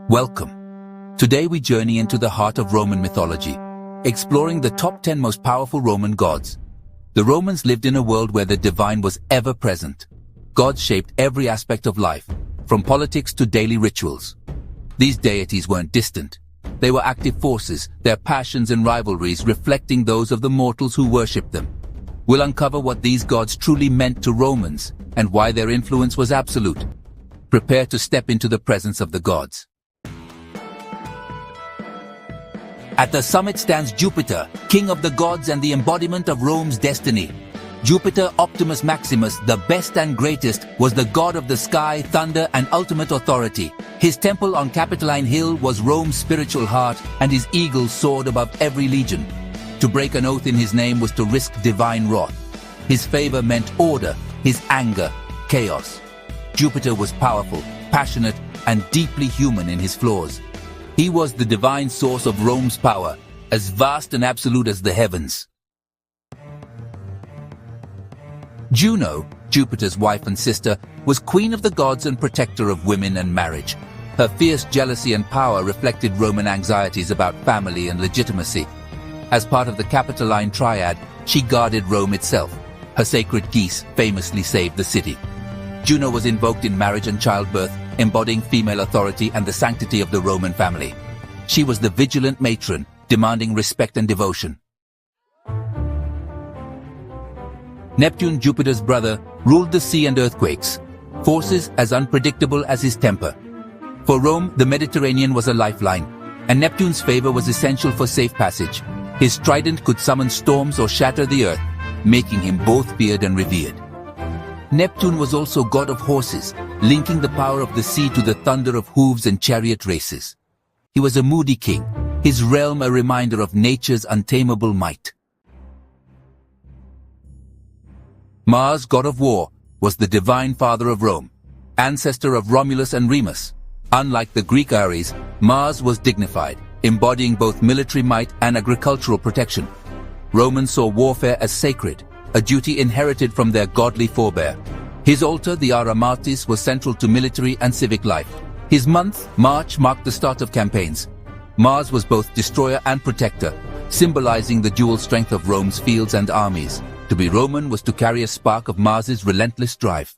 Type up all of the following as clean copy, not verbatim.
Welcome. Today we journey into the heart of Roman mythology, exploring the top 10 most powerful Roman gods. The Romans lived in a world where the divine was ever present. Gods shaped every aspect of life, from politics to daily rituals. These deities weren't distant. They were active forces, their passions and rivalries reflecting those of the mortals who worshipped them. We'll uncover what these gods truly meant to Romans and why their influence was absolute. Prepare to step into the presence of the gods. At the summit stands Jupiter, king of the gods and the embodiment of Rome's destiny. Jupiter Optimus Maximus, the best and greatest, was the god of the sky, thunder, and ultimate authority. His temple on Capitoline Hill was Rome's spiritual heart, and his eagle soared above every legion. To break an oath in his name was to risk divine wrath. His favor meant order, his anger, chaos. Jupiter was powerful, passionate, and deeply human in his flaws. He was the divine source of Rome's power, as vast and absolute as the heavens. Juno, Jupiter's wife and sister, was queen of the gods and protector of women and marriage. Her fierce jealousy and power reflected Roman anxieties about family and legitimacy. As part of the Capitoline Triad, she guarded Rome itself. Her sacred geese famously saved the city. Juno was invoked in marriage and childbirth, embodying female authority and the sanctity of the Roman family. She was the vigilant matron, demanding respect and devotion. Neptune, Jupiter's brother, ruled the sea and earthquakes, forces as unpredictable as his temper. For Rome, the Mediterranean was a lifeline, and Neptune's favor was essential for safe passage. His trident could summon storms or shatter the earth, making him both feared and revered. Neptune was also god of horses, linking the power of the sea to the thunder of hooves and chariot races. He was a moody king, his realm a reminder of nature's untamable might. Mars, god of war, was the divine father of Rome, ancestor of Romulus and Remus. Unlike the Greek Ares, Mars was dignified, embodying both military might and agricultural protection. Romans saw warfare as sacred, a duty inherited from their godly forebear. His altar, the Ara Martis, was central to military and civic life. His month, March, marked the start of campaigns. Mars was both destroyer and protector, symbolizing the dual strength of Rome's fields and armies. To be Roman was to carry a spark of Mars's relentless drive.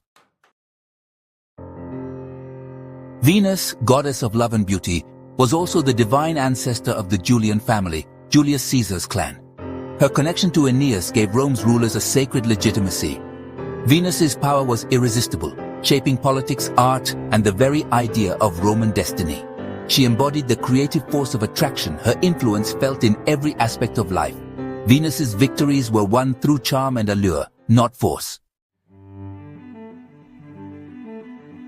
Venus, goddess of love and beauty, was also the divine ancestor of the Julian family, Julius Caesar's clan. Her connection to Aeneas gave Rome's rulers a sacred legitimacy. Venus's power was irresistible, shaping politics, art, and the very idea of Roman destiny. She embodied the creative force of attraction, her influence felt in every aspect of life. Venus's victories were won through charm and allure, not force.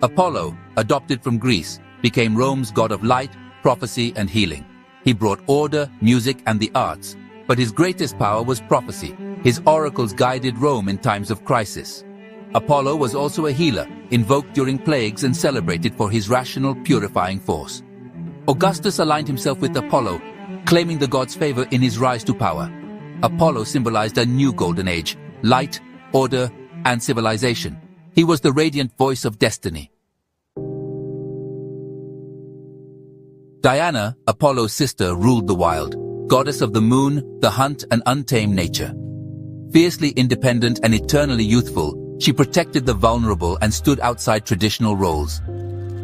Apollo, adopted from Greece, became Rome's god of light, prophecy, and healing. He brought order, music, and the arts, but his greatest power was prophecy. His oracles guided Rome in times of crisis. Apollo was also a healer, invoked during plagues and celebrated for his rational, purifying force. Augustus aligned himself with Apollo, claiming the god's favor in his rise to power. Apollo symbolized a new golden age, light, order, and civilization. He was the radiant voice of destiny. Diana, Apollo's sister, ruled the wild, goddess of the moon, the hunt, and untamed nature. Fiercely independent and eternally youthful, she protected the vulnerable and stood outside traditional roles.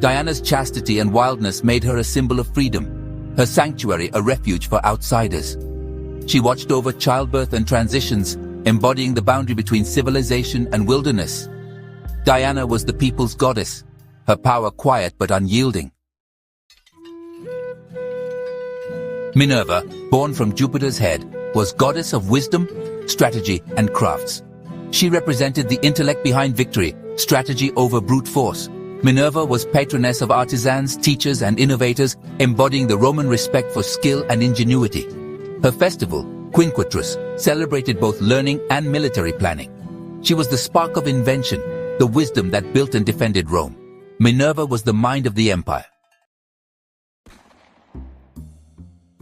Diana's chastity and wildness made her a symbol of freedom, her sanctuary a refuge for outsiders. She watched over childbirth and transitions, embodying the boundary between civilization and wilderness. Diana was the people's goddess, her power quiet but unyielding. Minerva, born from Jupiter's head, was goddess of wisdom, strategy, and crafts. She represented the intellect behind victory, strategy over brute force. Minerva was patroness of artisans, teachers, and innovators, embodying the Roman respect for skill and ingenuity. Her festival, Quinquatrus, celebrated both learning and military planning. She was the spark of invention, the wisdom that built and defended Rome. Minerva was the mind of the empire.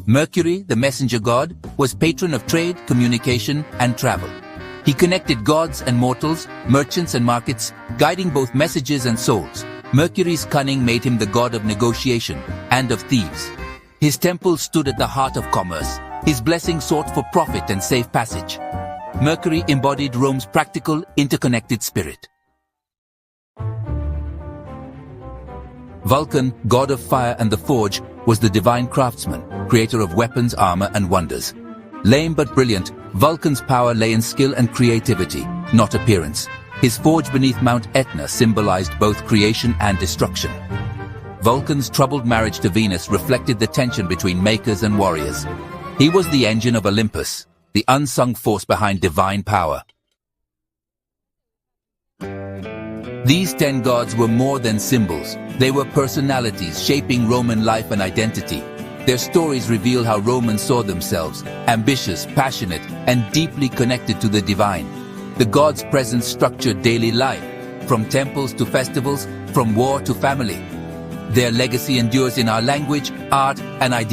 Mercury, the messenger god, was patron of trade, communication, and travel. He connected gods and mortals, merchants and markets, guiding both messages and souls. Mercury's cunning made him the god of negotiation and of thieves. His temple stood at the heart of commerce. His blessing sought for profit and safe passage. Mercury embodied Rome's practical, interconnected spirit. Vulcan, god of fire and the forge, was the divine craftsman, creator of weapons, armor, and wonders. Lame but brilliant, Vulcan's power lay in skill and creativity, not appearance. His forge beneath Mount Etna symbolized both creation and destruction. Vulcan's troubled marriage to Venus reflected the tension between makers and warriors. He was the engine of Olympus, the unsung force behind divine power. These 10 gods were more than symbols. They were personalities shaping Roman life and identity. Their stories reveal how Romans saw themselves, ambitious, passionate, and deeply connected to the divine. The gods' presence structured daily life, from temples to festivals, from war to family. Their legacy endures in our language, art, and identity.